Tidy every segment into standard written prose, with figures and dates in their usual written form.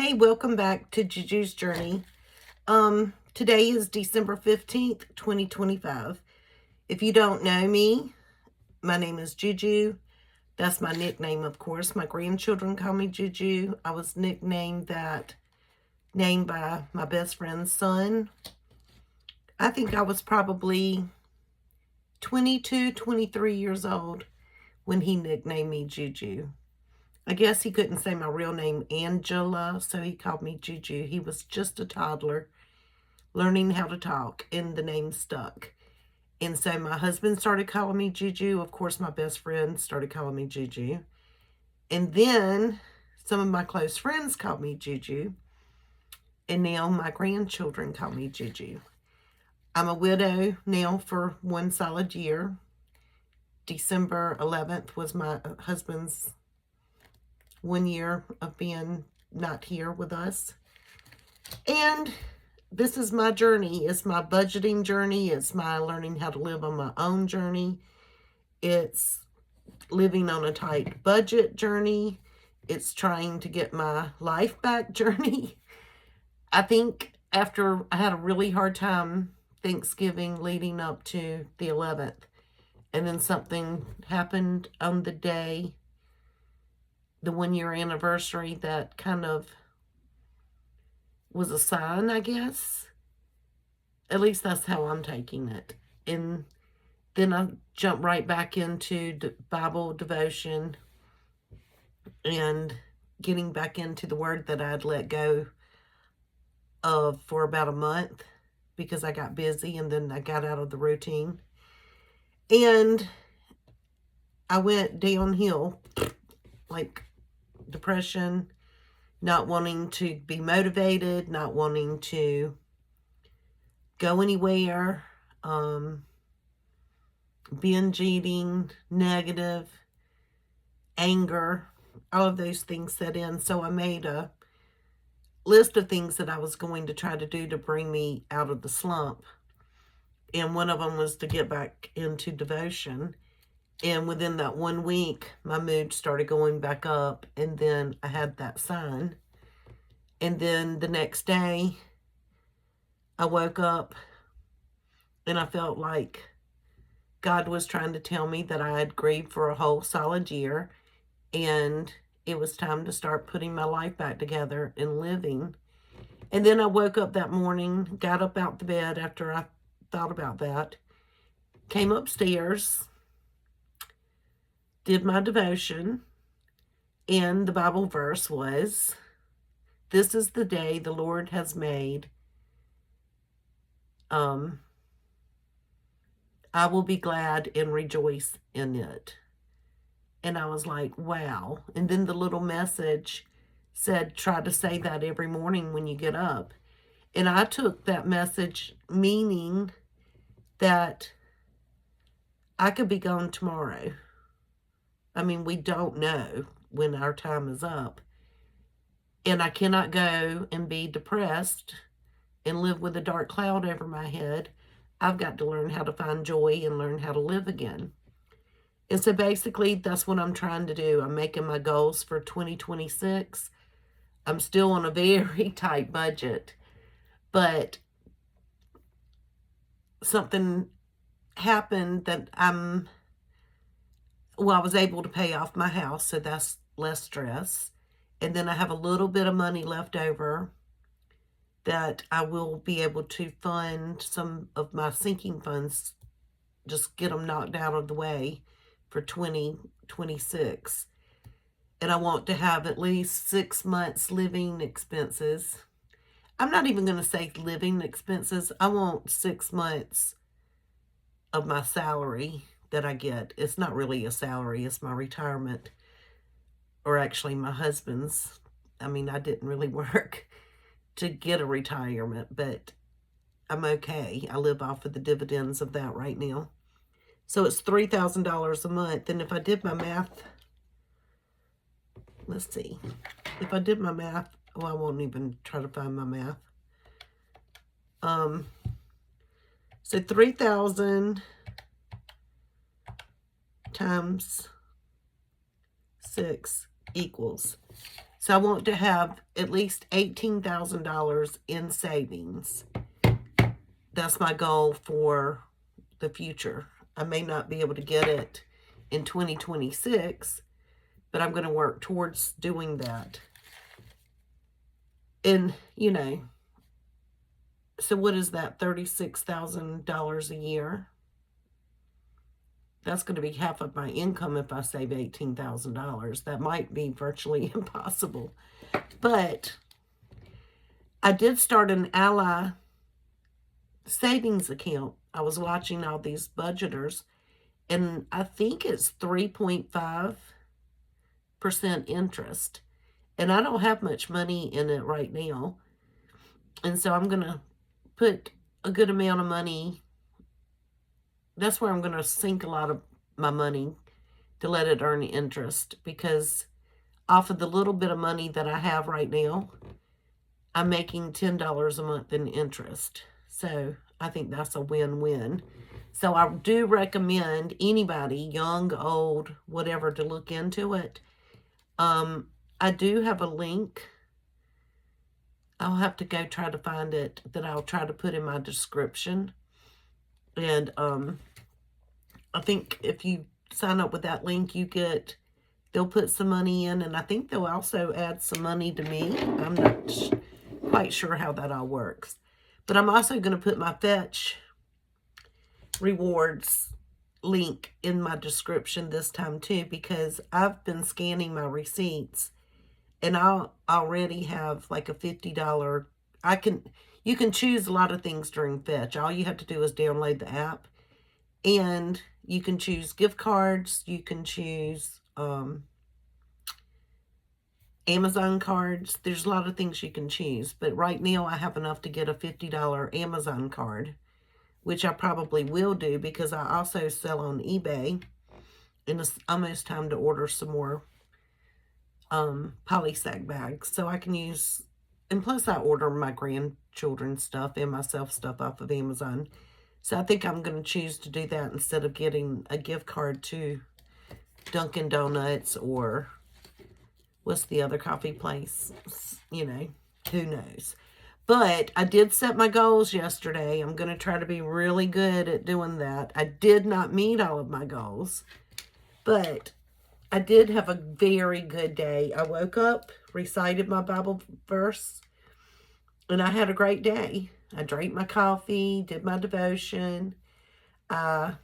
Hey, welcome back to Juju's Journey. Today is December 15th, 2025. If you don't know me, my name is Juju. That's my nickname, of course. My grandchildren call me Juju. I was nicknamed that name by my best friend's son. I think I was probably 22, 23 years old when he nicknamed me Juju. I guess he couldn't say my real name, Angela, so he called me Juju. He was just a toddler learning how to talk, and the name stuck. And so my husband started calling me Juju. Of course, my best friend started calling me Juju. And then some of my close friends called me Juju. And now my grandchildren call me Juju. I'm a widow now for one solid year. December 11th was my husband's 1 year of being not here with us. And this is my journey. It's my budgeting journey. It's my learning how to live on my own journey. It's living on a tight budget journey. It's trying to get my life back journey. I think after I had a really hard time Thanksgiving leading up to the 11th, and then something happened on the day, the 1 year anniversary, that kind of was a sign, I guess. At least that's how I'm taking it. And then I jumped right back into Bible devotion and getting back into the word that I'd let go of for about a month because I got busy and then I got out of the routine. And I went downhill, like depression, not wanting to be motivated, not wanting to go anywhere, binge eating, negative, anger, all of those things set in. So I made a list of things that I was going to try to do to bring me out of the slump. And one of them was to get back into devotion. And within that 1 week, my mood started going back up. And then I had that sign. And then the next day, I woke up and I felt like God was trying to tell me that I had grieved for a whole solid year. And it was time to start putting my life back together and living. And then I woke up that morning, got up out the bed after I thought about that, came upstairs, did my devotion, and the Bible verse was, "This is the day the Lord has made. I will be glad and rejoice in it." And I was like, wow. And then the little message said, try to say that every morning when you get up. And I took that message meaning that I could be gone tomorrow. I mean, we don't know when our time is up. And I cannot go and be depressed and live with a dark cloud over my head. I've got to learn how to find joy and learn how to live again. And so basically, that's what I'm trying to do. I'm making my goals for 2026. I'm still on a very tight budget, but something happened that I was able to pay off my house, so that's less stress. And then I have a little bit of money left over that I will be able to fund some of my sinking funds, just get them knocked out of the way for 2026. And I want to have at least 6 months living expenses. I'm not even going to say living expenses. I want 6 months of my salary that I get. It's not really a salary, it's my retirement. Or actually my husband's. I mean, I didn't really work to get a retirement, but I'm okay. I live off of the dividends of that right now. So it's $3,000 a month. And if I did my math, let's see. If I did my math, well, I won't even try to find my math. So 3,000 times 6 equals So I want to have at least $18,000 in savings. That's my goal for the future. I may not be able to get it in 2026, but I'm going to work towards doing that. And, so what is that, $36,000 a year? That's going to be half of my income if I save $18,000. That might be virtually impossible. But I did start an Ally savings account. I was watching all these budgeters, and I think it's 3.5% interest. And I don't have much money in it right now. And so I'm going to put a good amount of money. That's where I'm going to sink a lot of my money to let it earn interest, because off of the little bit of money that I have right now, I'm making $10 a month in interest. So I think that's a win-win. So I do recommend anybody, young, old, whatever, to look into it. I do have a link. I'll have to go try to find it, that I'll try to put in my description. And I think if you sign up with that link, they'll put some money in, and I think they'll also add some money to me. I'm not quite sure how that all works. But I'm also going to put my Fetch rewards link in my description this time too, because I've been scanning my receipts, and I already have like a $50. You can choose a lot of things during Fetch. All you have to do is download the app, and you can choose gift cards. You can choose Amazon cards. There's a lot of things you can choose. But right now I have enough to get a $50 Amazon card, which I probably will do, because I also sell on eBay. And it's almost time to order some more polysac bags, so I can use, and plus I order my grandchildren stuff and myself stuff off of Amazon. So I think I'm going to choose to do that instead of getting a gift card to Dunkin' Donuts, or what's the other coffee place? Who knows. But I did set my goals yesterday. I'm going to try to be really good at doing that. I did not meet all of my goals, but I did have a very good day. I woke up, recited my Bible verse, and I had a great day. I drank my coffee, did my devotion. I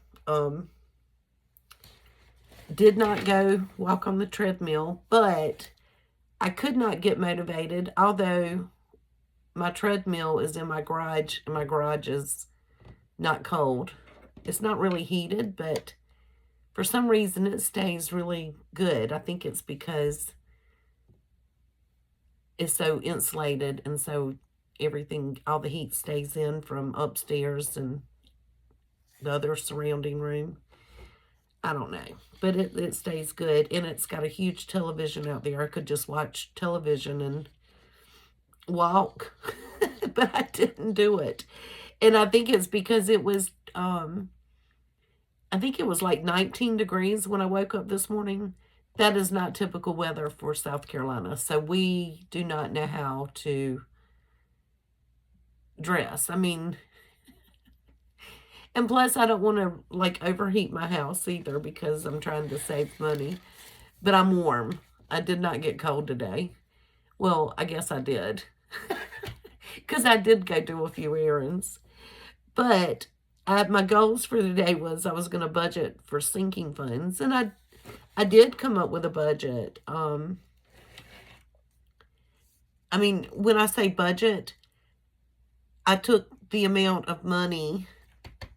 did not go walk on the treadmill, but I could not get motivated, although my treadmill is in my garage, and my garage is not cold. It's not really heated, but for some reason it stays really good. I think it's because it's so insulated, and so everything, all the heat stays in from upstairs and the other surrounding room. I don't know, but it stays good, and it's got a huge television out there. I could just watch television and walk, but I didn't do it. And I think it's because it was, I think it was like 19 degrees when I woke up this morning. That is not typical weather for South Carolina, so we do not know how to dress. I mean, and plus I don't want to like overheat my house either, because I'm trying to save money. But I'm warm. I did not get cold today. Well, I guess I did, because I did go do a few errands. But my goals for today was I was going to budget for sinking funds, and I did come up with a budget. I mean, when I say budget, I took the amount of money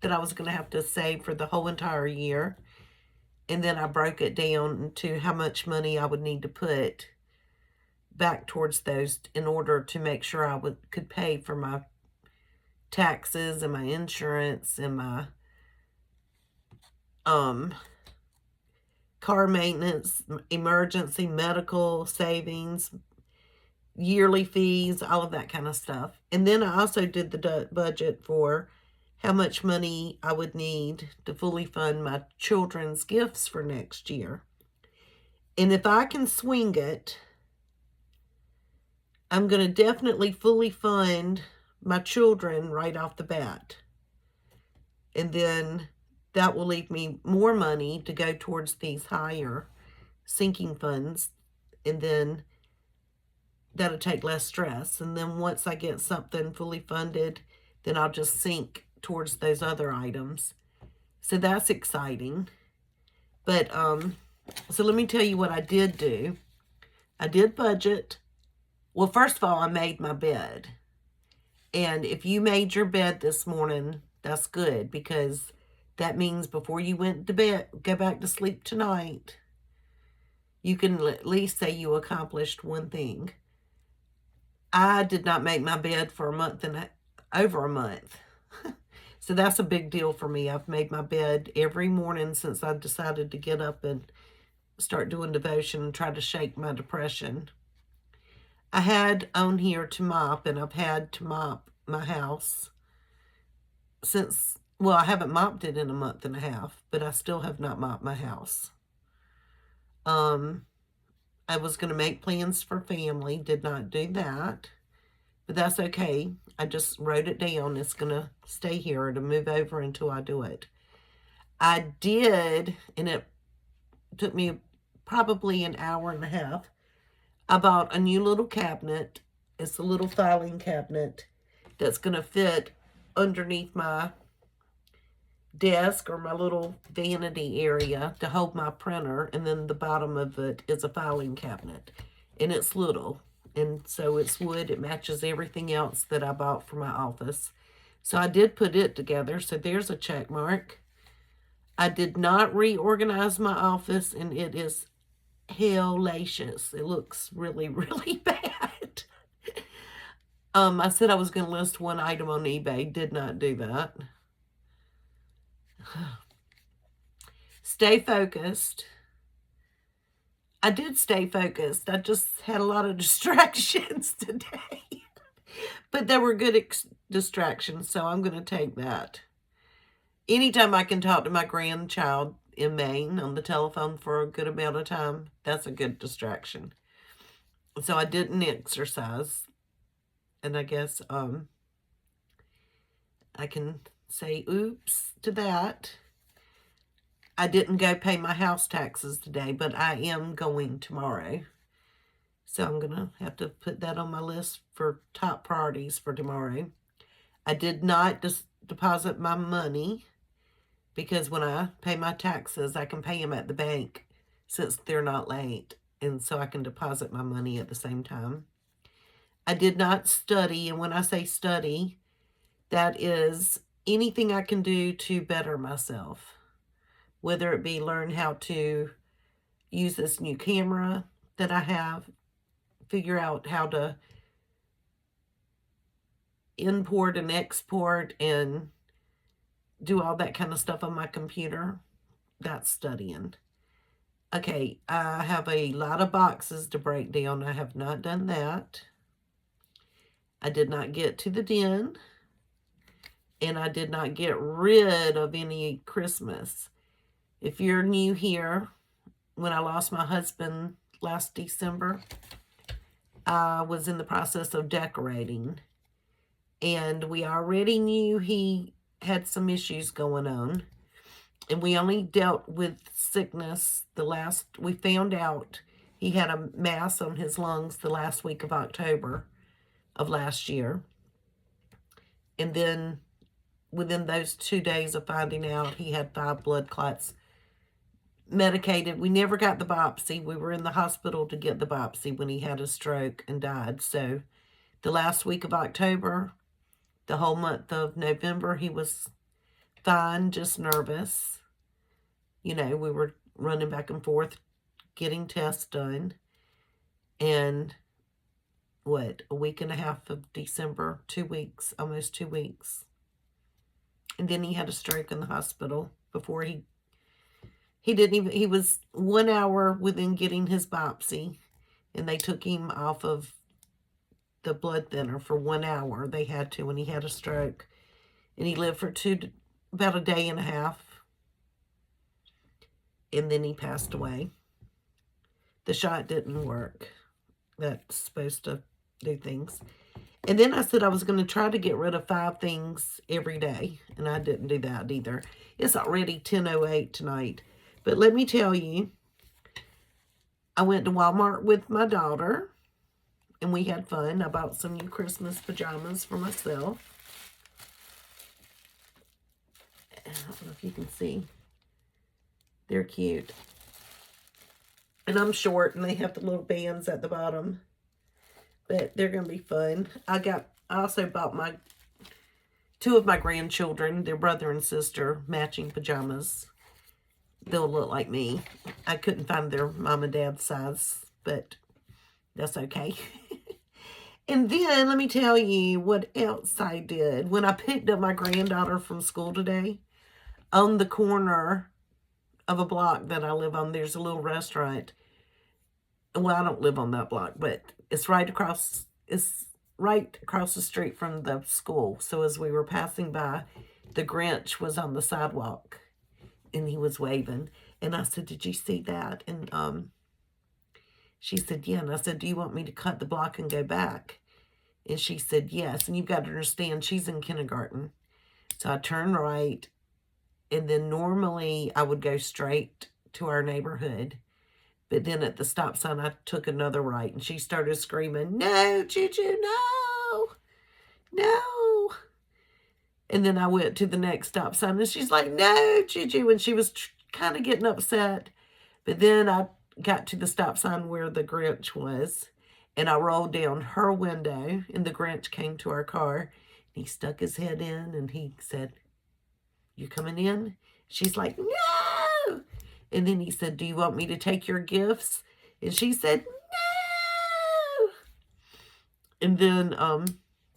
that I was going to have to save for the whole entire year, and then I broke it down to how much money I would need to put back towards those in order to make sure I could pay for my taxes and my insurance and my car maintenance, emergency, medical, savings, yearly fees, all of that kind of stuff. And then I also did the budget for how much money I would need to fully fund my children's gifts for next year. And if I can swing it, I'm going to definitely fully fund my children right off the bat. And then that will leave me more money to go towards these higher sinking funds. And then that'll take less stress. And then once I get something fully funded, then I'll just sink towards those other items. So that's exciting. But, so let me tell you what I did do. I did budget. Well, first of all, I made my bed. And if you made your bed this morning, that's good, because that means before you went to bed, go back to sleep tonight, you can at least say you accomplished one thing. I did not make my bed for over a month. So that's a big deal for me. I've made my bed every morning since I decided to get up and start doing devotion and try to shake my depression. I had on here to mop, and I've had to mop my house since, well, I haven't mopped it in a month and a half, but I still have not mopped my house. I was going to make plans for family, did not do that, but that's okay. I just wrote it down. It's going to stay here to move over until I do it. I did, and it took me probably an hour and a half. I bought a new little cabinet. It's a little filing cabinet that's going to fit underneath my desk or my little vanity area to hold my printer, and then the bottom of it is a filing cabinet, and it's little, and so it's wood. It matches everything else that I bought for my office. So I did put it together, so there's a check mark. I did not reorganize my office, and it is hellacious. It looks really, really bad. I said I was going to list one item on eBay. Did not do that. Stay focused. I did stay focused. I just had a lot of distractions today. But they were good distractions, so I'm going to take that. Anytime I can talk to my grandchild in Maine on the telephone for a good amount of time, that's a good distraction. So I didn't exercise. And I guess I can say oops to that. I didn't go pay my house taxes today, but I am going tomorrow. So I'm going to have to put that on my list for top priorities for tomorrow. I did not deposit my money because when I pay my taxes, I can pay them at the bank since they're not late. And so I can deposit my money at the same time. I did not study, and when I say study, that is anything I can do to better myself. Whether it be learn how to use this new camera that I have, figure out how to import and export and do all that kind of stuff on my computer. That's studying. Okay, I have a lot of boxes to break down. I have not done that. I did not get to the den, and I did not get rid of any Christmas. If you're new here, when I lost my husband last December, I was in the process of decorating, and we already knew he had some issues going on, and we only dealt with sickness we found out he had a mass on his lungs the last week of October of last year. And then within those 2 days of finding out, he had 5 blood clots. Medicated. We never got the biopsy. We were in the hospital to get the biopsy when he had a stroke and died. So the last week of October, the whole month of November, he was fine, just nervous. You know, we were running back and forth, getting tests done. And a week and a half of December, 2 weeks, almost 2 weeks. And then he had a stroke in the hospital before he was 1 hour within getting his biopsy, and they took him off of the blood thinner for 1 hour. They had to when he had a stroke. And he lived for about a day and a half. And then he passed away. The shot didn't work. That's supposed to do things. And then I said I was going to try to get rid of 5 things every day. And I didn't do that either. It's already 10:08 tonight. But let me tell you, I went to Walmart with my daughter. And we had fun. I bought some new Christmas pajamas for myself. I don't know if you can see. They're cute. And I'm short, and they have the little bands at the bottom. But they're going to be fun. I also bought 2 of my grandchildren, their brother and sister, matching pajamas. They'll look like me. I couldn't find their mom and dad size, but that's okay. And then, let me tell you what else I did. When I picked up my granddaughter from school today, on the corner of a block that I live on, there's a little restaurant. Well, I don't live on that block, but it's right across the street from the school. So as we were passing by, the Grinch was on the sidewalk, and he was waving. And I said, "Did you see that?" And she said, "Yeah." And I said, "Do you want me to cut the block and go back?" And she said, "Yes." And you've got to understand, she's in kindergarten. So I turned right, and then normally I would go straight to our neighborhood. But then at the stop sign, I took another right, and she started screaming, "No, Juju, no, no." And then I went to the next stop sign, and she's like, "No, Juju." And she was kind of getting upset. But then I got to the stop sign where the Grinch was, and I rolled down her window, and the Grinch came to our car. He stuck his head in, and he said, "You coming in?" She's like, "No." And then he said, "Do you want me to take your gifts?" And she said, "No." And then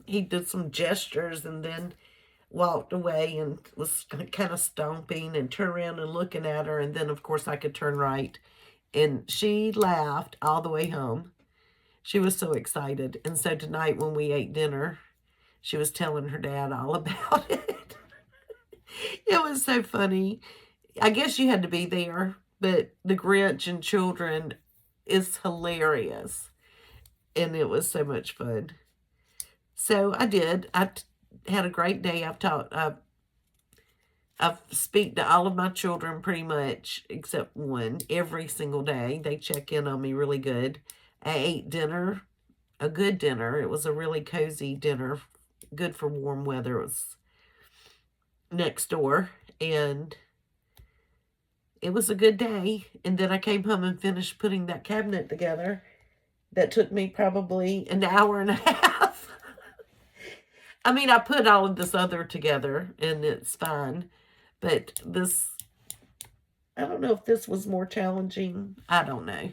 he did some gestures and then walked away and was kind of stomping and turned around and looking at her. And then, of course, I could turn right. And she laughed all the way home. She was so excited. And so tonight when we ate dinner, she was telling her dad all about it. It was so funny. I guess you had to be there, but the Grinch and children is hilarious. And it was so much fun. So I did. I had a great day. I've speak to all of my children pretty much, except one, every single day. They check in on me really good. I ate dinner, a good dinner. It was a really cozy dinner, good for warm weather. It was next door, and it was a good day. And then I came home and finished putting that cabinet together. That took me probably an hour and a half. I mean, I put all of this other together, and it's fine. But this, I don't know if this was more challenging. I don't know.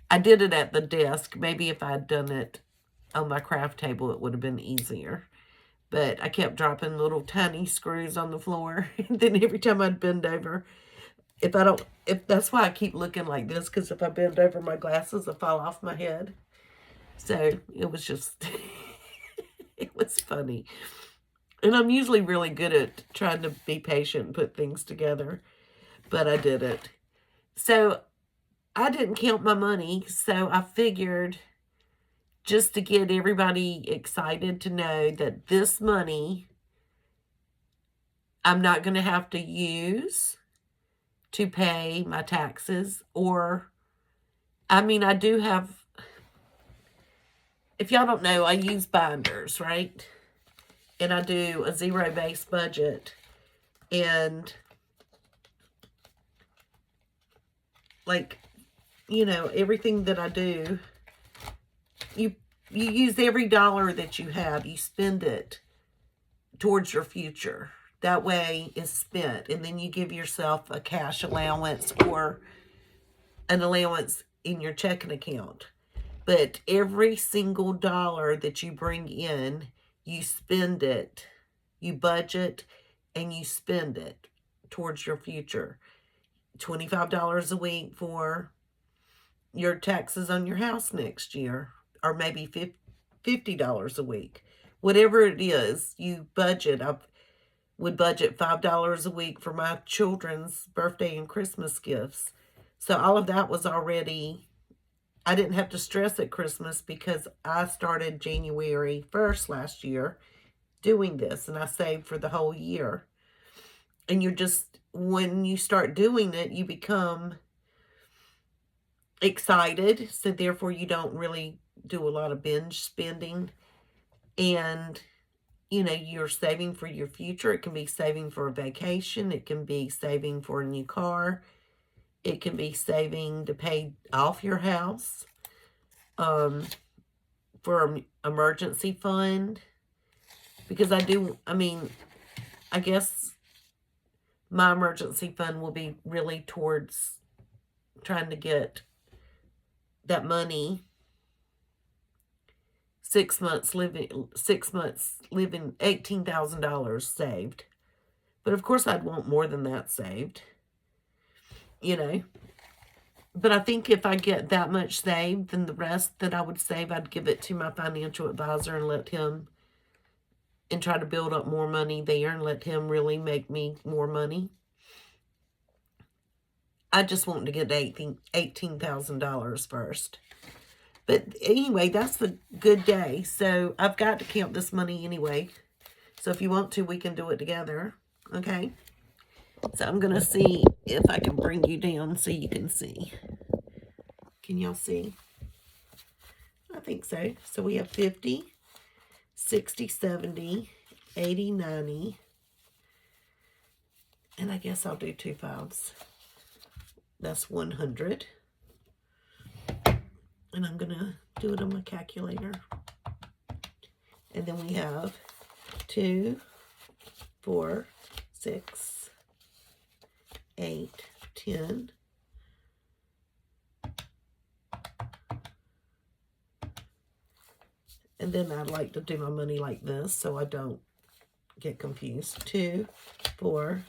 I did it at the desk. Maybe if I'd done it on my craft table, it would have been easier. But I kept dropping little tiny screws on the floor. And then every time I'd bend over, if that's why I keep looking like this, because if I bend over, my glasses will fall off my head. So it was just, it was funny. And I'm usually really good at trying to be patient and put things together, but I didn't. So I didn't count my money, so I figured just to get everybody excited to know that this money I'm not going to have to use to pay my taxes, or, I mean, I do have, if y'all don't know, I use binders, right? And I do a zero-based budget, and like, you know, everything that I do, you use every dollar that you have, you spend it towards your future. That way it's spent, and then you give yourself a cash allowance or an allowance in your checking account. But every single dollar that you bring in, you spend it, you budget, and you spend it towards your future. $25 a week for your taxes on your house next year, or maybe $50 a week. Whatever it is, you budget. I would budget $5 a week for my children's birthday and Christmas gifts. So all of that was already I didn't have to stress at Christmas because I started January 1st last year doing this, and I saved for the whole year. And you're just, when you start doing it, you become excited, so therefore you don't really do a lot of binge spending. And you know, you're saving for your future. It can be saving for a vacation, it can be saving for a new car, it can be saving to pay off your house, for an emergency fund. Because I guess my emergency fund will be really towards trying to get that money 6 months living, $18,000 saved. But of course I'd want more than that saved, you know. But I think if I get that much saved, then the rest that I would save, I'd give it to my financial advisor and let him, and try to build up more money there and let him really make me more money. I just want to get $18,000 first. But anyway, that's the good day. So I've got to count this money anyway. So if you want to, we can do it together. Okay? So I'm going to see if I can bring you down so you can see. Can y'all see? I think so. So we have 50, 60, 70, 80, 90. And I guess I'll do 2 5s. That's 100. And I'm going to do it on my calculator. And then we have 2, 4, 6, 8, 10. And then I'd like to do my money like this so I don't get confused. 2, 4,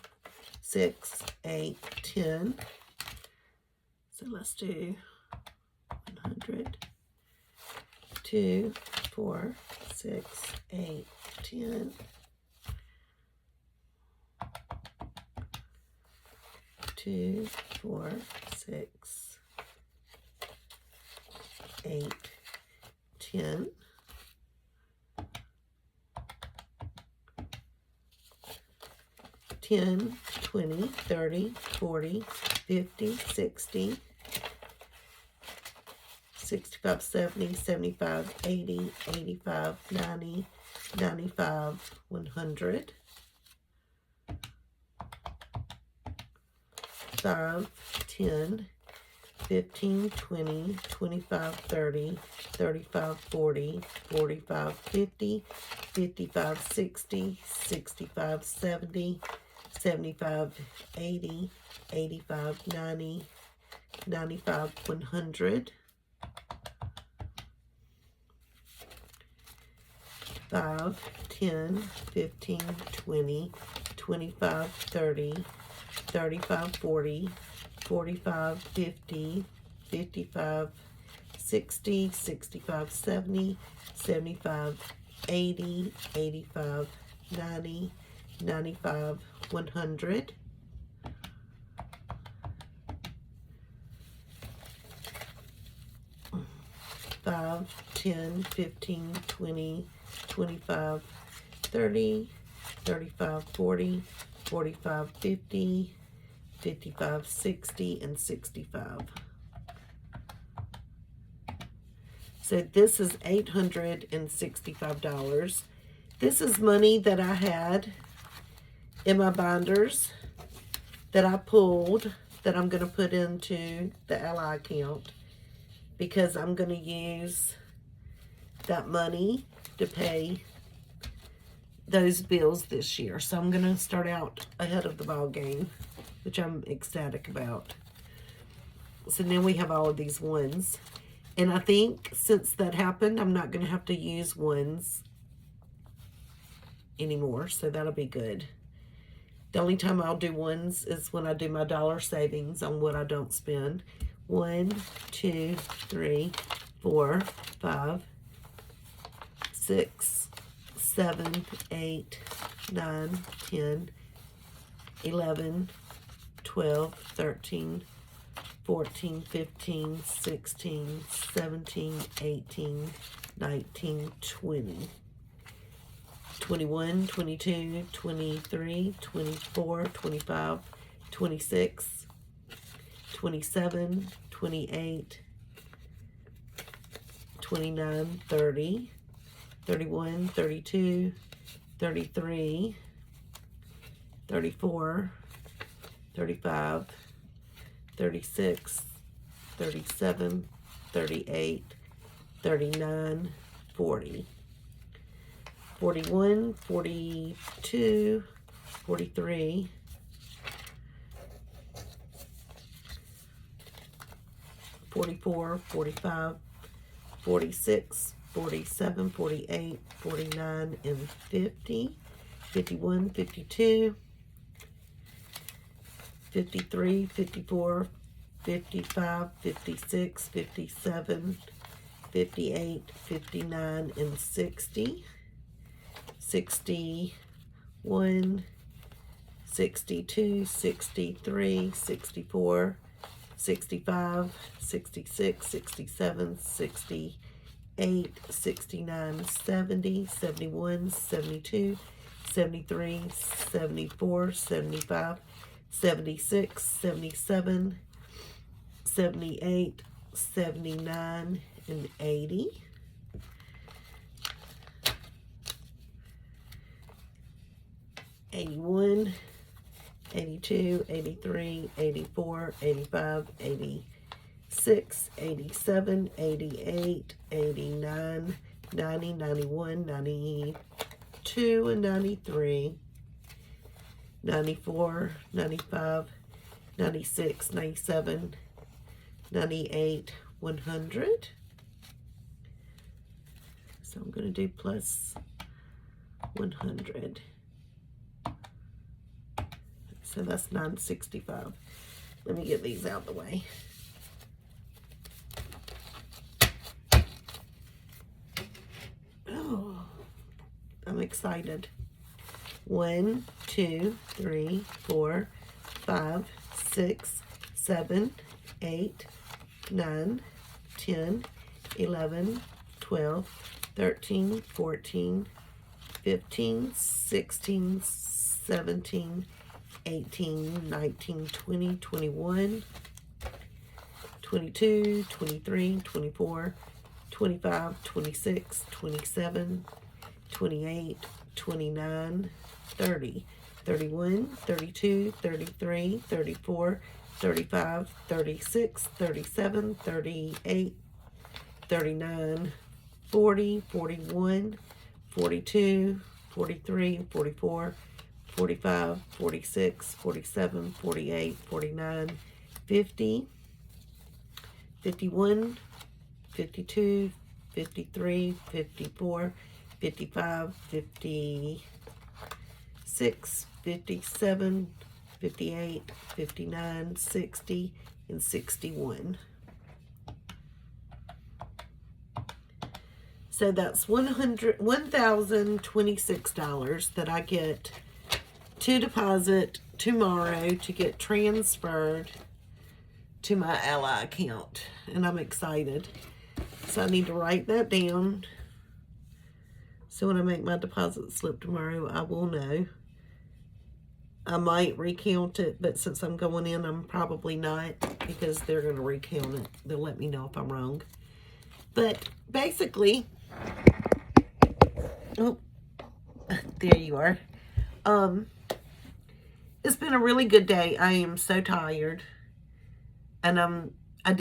6, 8, 10. So let's do 100, 2, 4, 6, 8, 10. 2, 4, 6, 8, 10. 10, 20, 30, 40, 50, 60, 65, 70, 75, 80, 85, 90, 95, 100. 5, 10, 15, 20, 25, 30, 35, 40, 45, 50, 55, 60, 65, 70, 75, 80, 85, 90, 95, 100. 5, 10, 15, 20, 25, 30, 35, 40, 45, 50, 55, 60, 65, 70, 75, 80, 85, 90, 95, 100. 5, 10, 15, 20, 25, 30, 35, 40, 45, 50, 55, 60, and 65. So this is $865. This is money that I had in my binders that I pulled that I'm going to put into the Ally account because I'm going to use that money to pay those bills this year. So I'm going to start out ahead of the ball game, which I'm ecstatic about. So then we have all of these ones. And I think since that happened, I'm not going to have to use ones anymore. So that'll be good. The only time I'll do ones is when I do my dollar savings on what I don't spend. 1, 2, 3, 4, 5, 6, 7, 8, 9, 10, 11, 12, 13, 14, 15, 16, 17, 18, 19, 20. 21, 22, 23, 24, 25, 26, 27, 28, 29, 30, 31, 32, 33, 34, 35, 36, 37, 38, 39, 40. 41, 42, 43, 44, 45, 46, 47, 48, 49, and 50, 51, 52, 53, 54, 55, 56, 57, 58, 59, and 60. 61, 62, 63, 64, 65, 66, 67, 68, 69, 70, 71, 72, 73, 74, 75, 76, 77, 78, 79, and 80. 81, 82, 83, 84, 85, 86, 87, 88, 89, 90, 91, 92, and 93, 94, 95, 96, 97, 98, 100. So I'm going to do plus 100. So that's 965. Let me get these out of the way. Oh, I'm excited. 1, 2, 3, 4, 5, 6, 7, 8, 9, 10, 11, 12, 13, 14, 15, 16, 17, 18, 19, 20, 21, 22, 23, 24, 25, 26, 27, 28, 29, 30, 31, 32, 33, 34, 35, 36, 37, 38, 39, 40, 41, 42, 43, 44, 45, 46, 47, 48, 49, 50, 51, 52, 53, 54, 55, 56, 57, 58, 59, 60, and 61. So that's $1,026 that I get to deposit tomorrow to get transferred to my Ally account. And I'm excited. So I need to write that down. So when I make my deposit slip tomorrow, I will know. I might recount it, but since I'm going in, I'm probably not, because they're going to recount it. They'll let me know if I'm wrong. But basically, oh, there you are. It's been a really good day. I am so tired. And I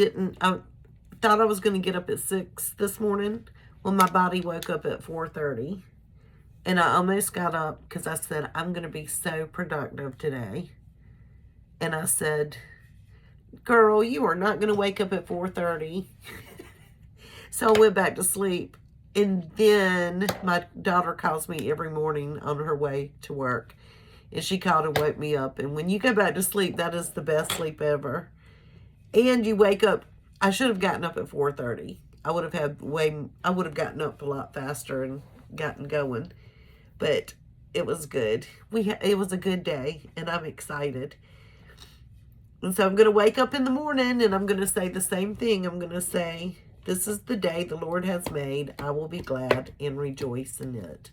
thought I was going to get up at 6 this morning. Well, my body woke up at 4:30. And I almost got up because I said, I'm going to be so productive today. And I said, girl, you are not going to wake up at 4:30. So I went back to sleep. And then my daughter calls me every morning on her way to work. And she called and woke me up. And when you go back to sleep, that is the best sleep ever. And you wake up. I should have gotten up at 4:30. I would have gotten up a lot faster and gotten going. But it was good. It was a good day, and I'm excited. And so I'm going to wake up in the morning, and I'm going to say the same thing. I'm going to say, This is the day the Lord has made. I will be glad and rejoice in it.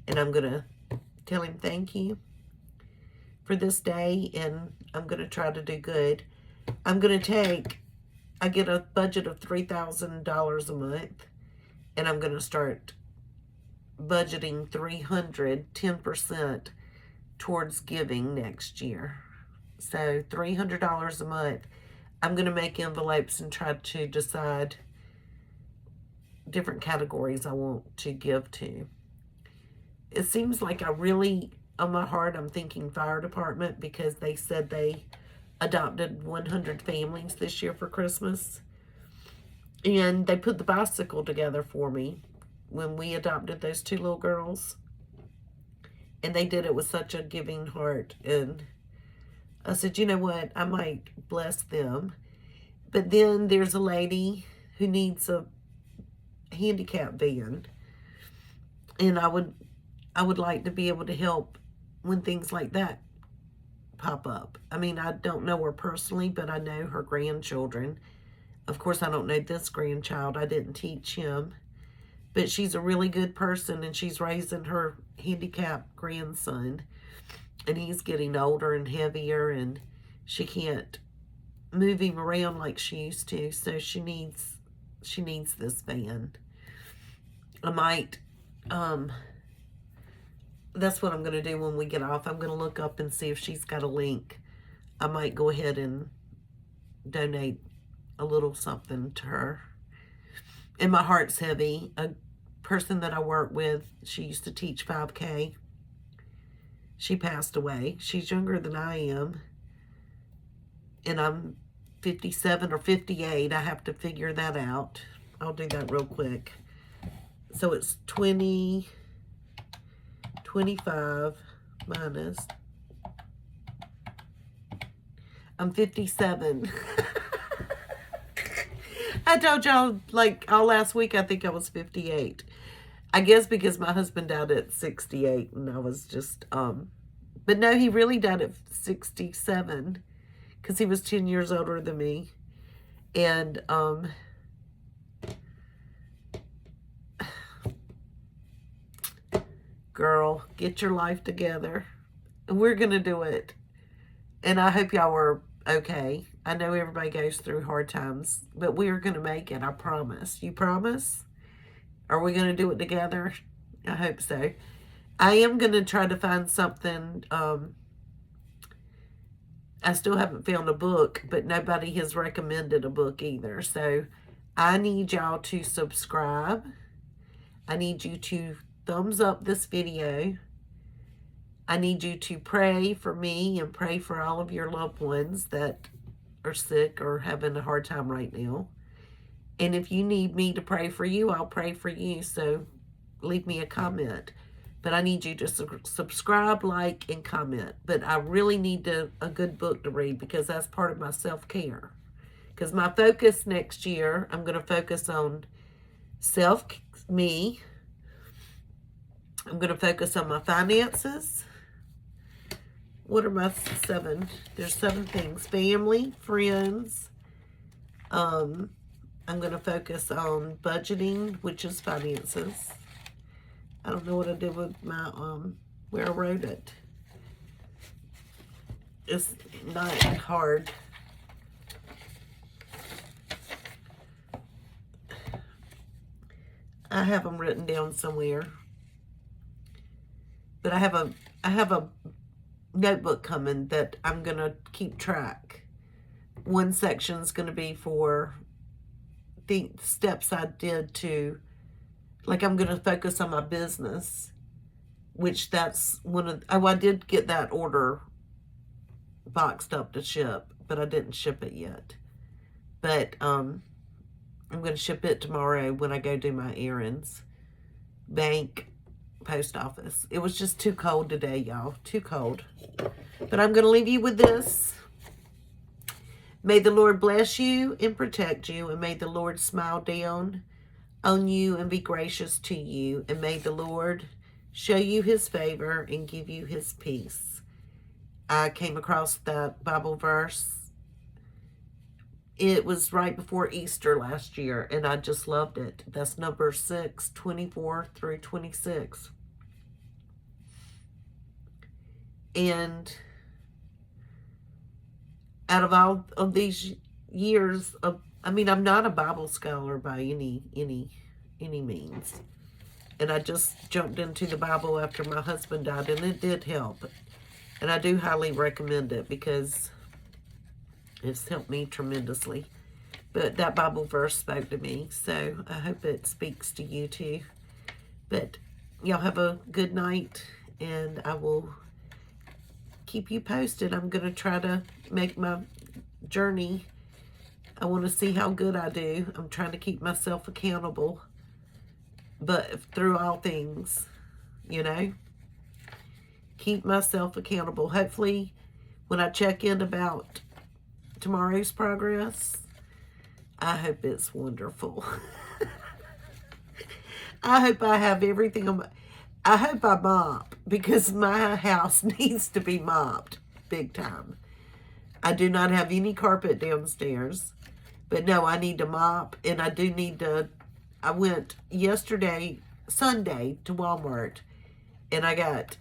And I'm going to tell him thank you for this day, and I'm going to try to do good. I'm going to I get a budget of $3,000 a month, and I'm going to start budgeting 10% towards giving next year. So $300 a month. I'm going to make envelopes and try to decide different categories I want to give to. It seems like I really, on my heart, I'm thinking fire department, because they said they adopted 100 families this year for Christmas. And they put the bicycle together for me when we adopted those 2 little girls. And they did it with such a giving heart. And I said, you know what? I might bless them. But then there's a lady who needs a handicap van. And I would like to be able to help when things like that pop up. I mean, I don't know her personally, but I know her grandchildren. Of course, I don't know this grandchild. I didn't teach him. But she's a really good person, and she's raising her handicapped grandson. And he's getting older and heavier, and she can't move him around like she used to. So she needs this van. I might, that's what I'm going to do when we get off. I'm going to look up and see if she's got a link. I might go ahead and donate a little something to her. And my heart's heavy. A person that I work with, she used to teach 5K. She passed away. She's younger than I am. And I'm 57 or 58. I have to figure that out. I'll do that real quick. So it's 20, 25 minus. I'm 57. I told y'all, like, all last week, I think I was 58. I guess because my husband died at 68, and I was just, but no, he really died at 67, because he was 10 years older than me. And, girl, get your life together. We're going to do it. And I hope y'all were okay. I know everybody goes through hard times, but we are going to make it. I promise. You promise? Are we going to do it together? I hope so. I am going to try to find something. I still haven't found a book, but nobody has recommended a book either. So I need y'all to subscribe. I need you to thumbs up this video. I need you to pray for me and pray for all of your loved ones that are sick or having a hard time right now. And if you need me to pray for you, I'll pray for you. So leave me a comment. But I need you to subscribe, like, and comment. But I really need a good book to read, because that's part of my self-care. Because my focus next year, I'm going to focus on me. I'm going to focus on my finances. What are my 7? There's 7 things. Family, friends. I'm going to focus on budgeting, which is finances. I don't know what I did with my, where I wrote it. It's not hard. I have them written down somewhere. But I have a notebook coming that I'm going to keep track. One section is going to be for the steps I did to, like, I'm going to focus on my business, which that's one of, I did get that order boxed up to ship, but I didn't ship it yet. But I'm going to ship it tomorrow when I go do my errands. Bank, post office. It was just too cold today, y'all. Too cold. But I'm going to leave you with this. May the Lord bless you and protect you, and may the Lord smile down on you and be gracious to you, and may the Lord show you his favor and give you his peace. I came across that Bible verse It was right before Easter last year, and I just loved it. That's number 6, 24 through 26. And out of all of these years of, I mean, I'm not a Bible scholar by any means. And I just jumped into the Bible after my husband died, and it did help. And I do highly recommend it because it's helped me tremendously. But that Bible verse spoke to me, so I hope it speaks to you too. But y'all have a good night, and I will keep you posted. I'm going to try to make my journey. I want to see how good I do. I'm trying to keep myself accountable. But through all things, you know, keep myself accountable. Hopefully, when I check in about tomorrow's progress, I hope it's wonderful. I hope I have everything. I hope I mop, because my house needs to be mopped big time. I do not have any carpet downstairs, but no, I need to mop, and I do need to. I went yesterday, Sunday, to Walmart, and I got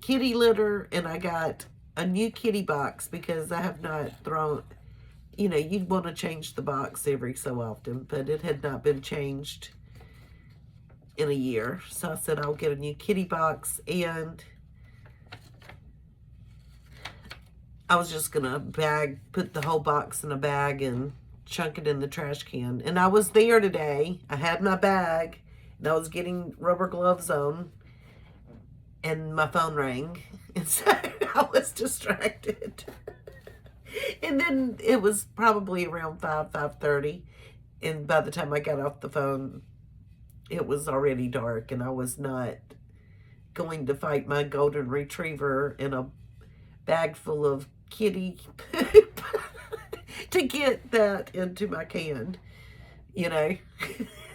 kitty litter, and I got a new kitty box because I have not thrown, you know, you'd want to change the box every so often, but it had not been changed in a year. So I said I'll get a new kitty box, and I was just gonna put the whole box in a bag and chunk it in the trash can. And I was there today. I had my bag, and I was getting rubber gloves on, and my phone rang, and so I was distracted. And then it was probably around 5:30, and by the time I got off the phone, it was already dark, and I was not going to fight my golden retriever in a bag full of kitty poop to get that into my can, you know.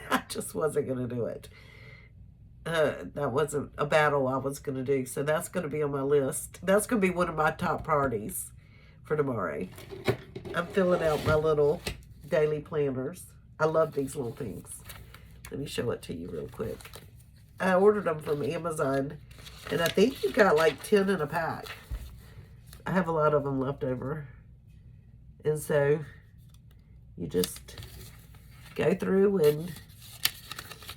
I just wasn't going to do it. That wasn't a battle I was going to do, so that's going to be on my list. That's going to be one of my top priorities for tomorrow. I'm filling out my little daily planners. I love these little things. Let me show it to you real quick. I ordered them from Amazon, and I think you got like 10 in a pack. I have a lot of them left over. And so you just go through and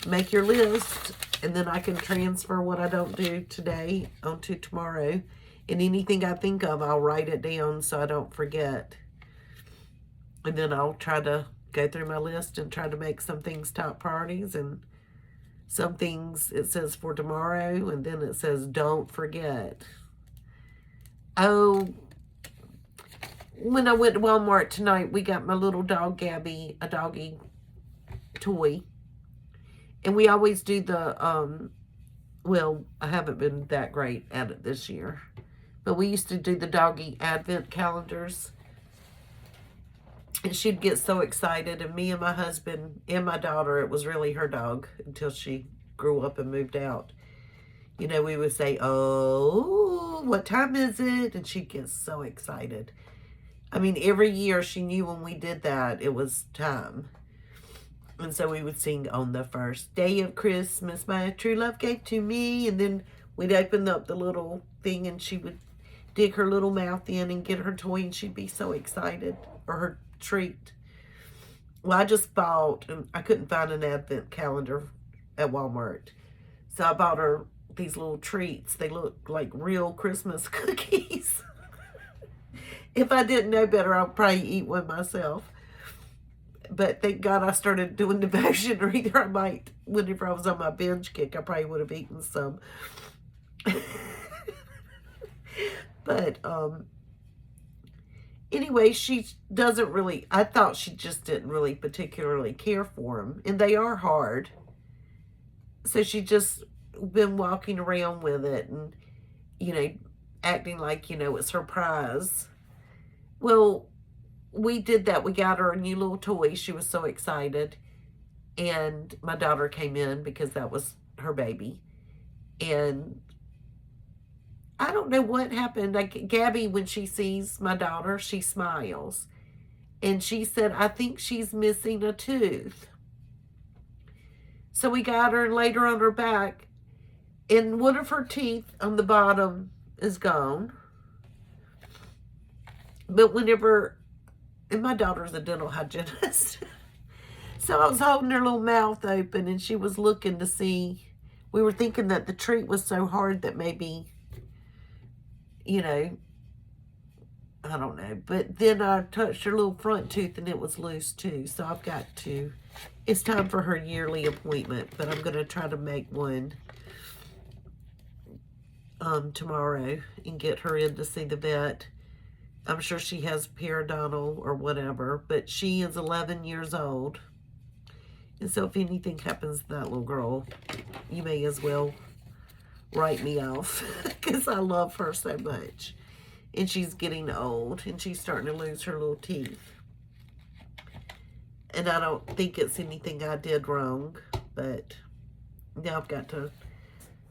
make your list, and then I can transfer what I don't do today onto tomorrow. And anything I think of, I'll write it down so I don't forget. And then I'll try to go through my list and try to make some things top priorities, and some things it says for tomorrow, and then it says don't forget. Oh, when I went to Walmart tonight, we got my little dog Gabby a doggy toy. And we always do the, well, I haven't been that great at it this year, but we used to do the doggy advent calendars. And she'd get so excited, and me and my husband and my daughter, it was really her dog until she grew up and moved out. You know, we would say, oh, what time is it? And she'd get so excited. I mean, every year she knew when we did that, it was time. And so we would sing, on the first day of Christmas, my true love gave to me. And then we'd open up the little thing, and she would dig her little mouth in and get her toy, and she'd be so excited, or her treat. Well, I just bought, and I couldn't find an advent calendar at Walmart. So I bought her these little treats. They look like real Christmas cookies. If I didn't know better, I'd probably eat one myself. But thank God I started doing devotion, or either I might, whenever I was on my binge kick, I probably would have eaten some. But, anyway, she doesn't really, I thought she just didn't really particularly care for them. And they are hard. So she just been walking around with it and, you know, acting like, you know, it's her prize. Well, we did that. We got her a new little toy. She was so excited. And my daughter came in because that was her baby. And I don't know what happened. Like, Gabby, when she sees my daughter, she smiles. And she said, I think she's missing a tooth. So we got her and laid her on her back. And one of her teeth on the bottom is gone. But whenever, and my daughter's a dental hygienist. So I was holding her little mouth open and she was looking to see. We were thinking that the treat was so hard that maybe, you know, I don't know. But then I touched her little front tooth and it was loose too. So I've got to, it's time for her yearly appointment. But I'm going to try to make one tomorrow and get her in to see the vet. I'm sure she has periodontal or whatever. But she is 11 years old. And so if anything happens to that little girl, you may as well write me off because I love her so much. And she's getting old and she's starting to lose her little teeth. And I don't think it's anything I did wrong, but now I've got to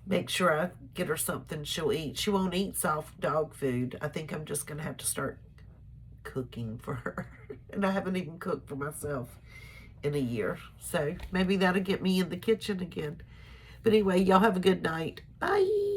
make sure I get her something she'll eat. She won't eat soft dog food. I think I'm just going to have to start cooking for her. And I haven't even cooked for myself in a year. So maybe that'll get me in the kitchen again. But anyway, y'all have a good night. Bye.